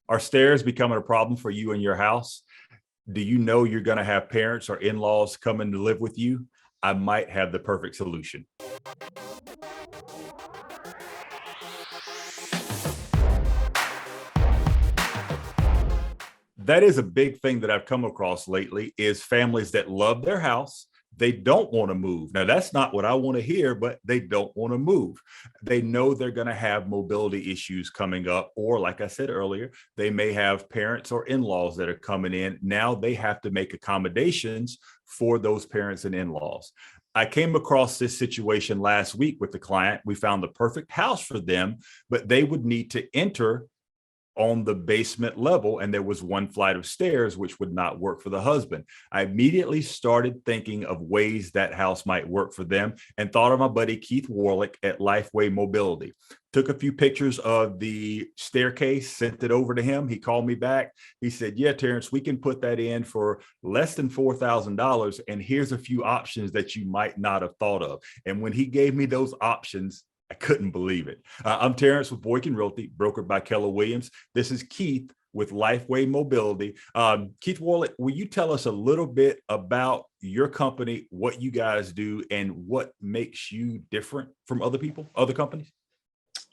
Are stairs becoming a problem for you in your house? Do you know you're going to have parents or in-laws coming to live with you? I might have the perfect solution. That is a big thing that I've come across lately is families that love their house. They don't want to move. Now, that's not what I want to hear, but they don't want to move. They know they're going to have mobility issues coming up, or like I said earlier, they may have parents or in-laws that are coming in. Now they have to make accommodations for those parents and in-laws. I came across this situation last week with the client. We found the perfect house for them, but they would need to enter on the basement level, and there was one flight of stairs, which would not work for the husband. I immediately started thinking of ways that house might work for them and thought of my buddy Keith Warlick at Lifeway Mobility. Took a few pictures of the staircase, sent it over to him. He called me back. He said, yeah, Terrence, we can put that in for less than $4,000. And here's a few options that you might not have thought of. And when he gave me those options, I couldn't believe it. I'm Terrence with Boykin Realty, brokered by Keller Williams. This is Keith with Lifeway Mobility. Keith Warlick, will you tell us a little bit about your company, what you guys do, and what makes you different from other people, other companies?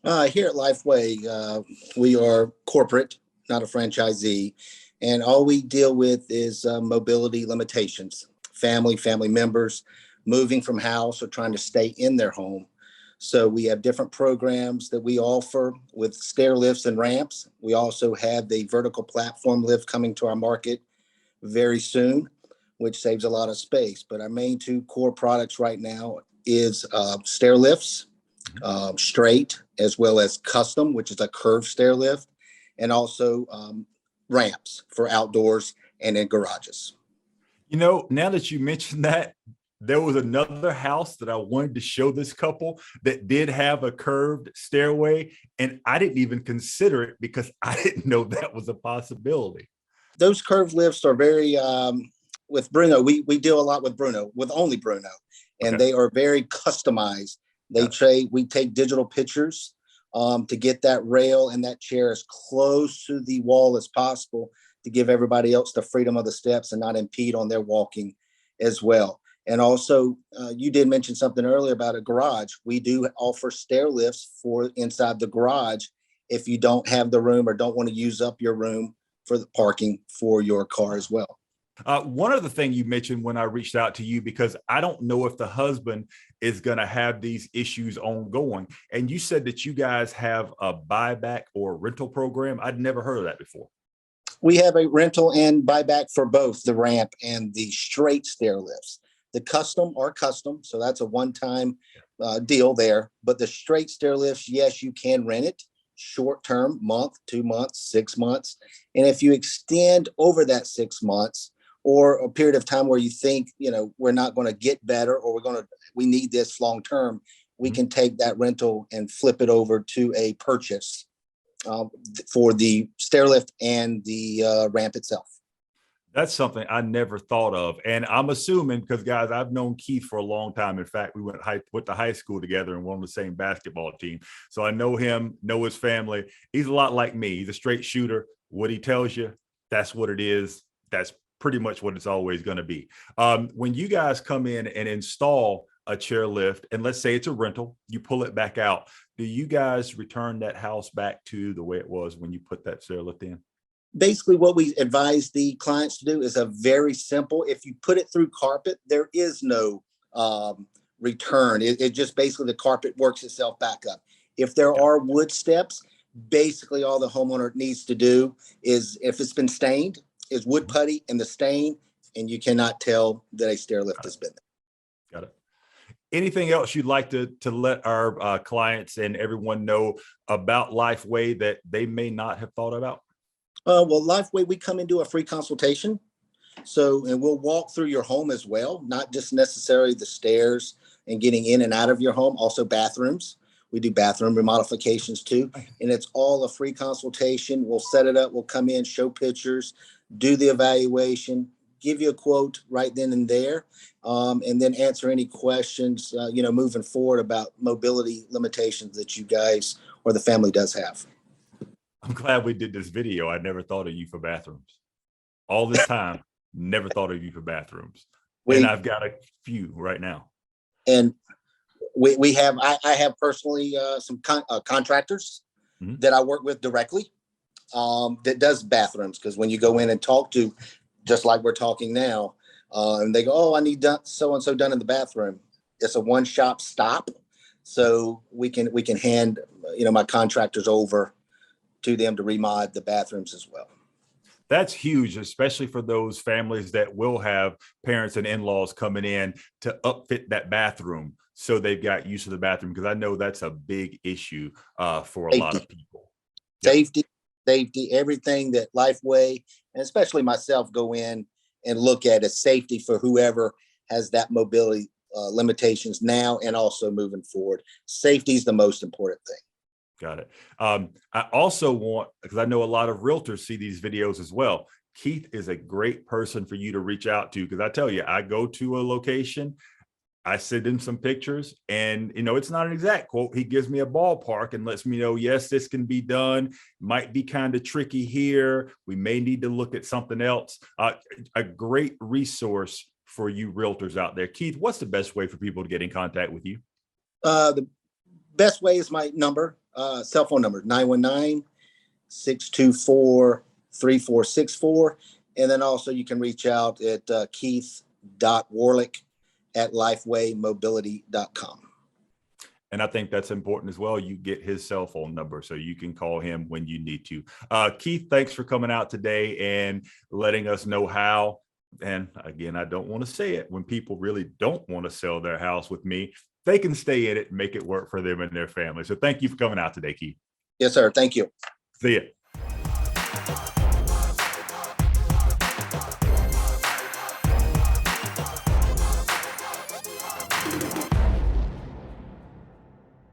Here at Lifeway, we are corporate, not a franchisee, and all we deal with is mobility limitations, family members moving from house or trying to stay in their home. So we have different programs that we offer with stair lifts and ramps. We also have the vertical platform lift coming to our market very soon, which saves a lot of space. But our main two core products right now is stair lifts, straight, as well as custom, which is a curved stair lift, and also ramps for outdoors and in garages. You know, now that you mentioned that, there was another house that I wanted to show this couple that did have a curved stairway, and I didn't even consider it because I didn't know that was a possibility. Those curved lifts are very, with Bruno, we deal a lot with Bruno, with only Bruno, and They are very customized. We take digital pictures to get that rail and that chair as close to the wall as possible to give everybody else the freedom of the steps and not impede on their walking as well. And also, you did mention something earlier about a garage. We do offer stair lifts for inside the garage if you don't have the room or don't want to use up your room for the parking for your car as well. One other thing you mentioned when I reached out to you, because I don't know if the husband is going to have these issues ongoing. And you said that you guys have a buyback or rental program. I'd never heard of that before. We have a rental and buyback for both the ramp and the straight stair lifts. The custom are custom, so that's a one-time deal there. But the straight stair lifts, yes, you can rent it short-term, month, 2 months, 6 months. And if you extend over that 6 months or a period of time where you think, we're not going to get better or we need this long-term, we can take that rental and flip it over to a purchase for the stair lift and the ramp itself. That's something I never thought of. And I'm assuming, because guys, I've known Keith for a long time. In fact, we went to high school together and won the same basketball team. So I know him, know his family. He's a lot like me. He's a straight shooter. What he tells you, that's what it is. That's pretty much what it's always going to be. When you guys come in and install a chair lift, and let's say it's a rental, you pull it back out, do you guys return that house back to the way it was when you put that stair lift in? Basically, what we advise the clients to do is a very simple, if you put it through carpet, there is no return. It just basically the carpet works itself back up. If there are wood steps, basically all the homeowner needs to do is, if it's been stained, is wood putty in the stain, and you cannot tell that a stair lift has been there. Got it. Anything else you'd like to let our clients and everyone know about Lifeway that they may not have thought about? Well, Lifeway, we come and do a free consultation. And we'll walk through your home as well, not just necessarily the stairs and getting in and out of your home, also bathrooms. We do bathroom remodifications too. And it's all a free consultation. We'll set it up. We'll come in, show pictures, do the evaluation, give you a quote right then and there, and then answer any questions, moving forward about mobility limitations that you guys or the family does have. I'm glad we did this video. I never thought of you for bathrooms. All this time, never thought of you for bathrooms. And I've got a few right now. And we have, I have personally some contractors that I work with directly that does bathrooms. Because when you go in and talk to, just like we're talking now, and they go, oh, I need so-and-so done in the bathroom. It's a one-shop stop. So we can hand, my contractors over to them to remod the bathrooms as well. That's huge, especially for those families that will have parents and in-laws coming in to upfit that bathroom so they've got use of the bathroom, because I know that's a big issue for a lot of people. Safety, everything that Lifeway, and especially myself, go in and look at is safety for whoever has that mobility limitations now and also moving forward. Safety is the most important thing. Got it. I also want, because I know a lot of realtors see these videos as well. Keith is a great person for you to reach out to, because I tell you, I go to a location, I send him some pictures, and it's not an exact quote. He gives me a ballpark and lets me know, yes, this can be done. Might be kind of tricky here. We may need to look at something else. A great resource for you realtors out there. Keith, what's the best way for people to get in contact with you? The best way is my number, cell phone number, 919-624-3464. And then also you can reach out at keith.warlick@lifewaymobility.com. And I think that's important as well. You get his cell phone number so you can call him when you need to. Keith, thanks for coming out today and letting us know how. And again, I don't want to say it, when people really don't want to sell their house with me, they can stay in it and make it work for them and their family. So thank you for coming out today, Keith. Yes, sir. Thank you. See ya.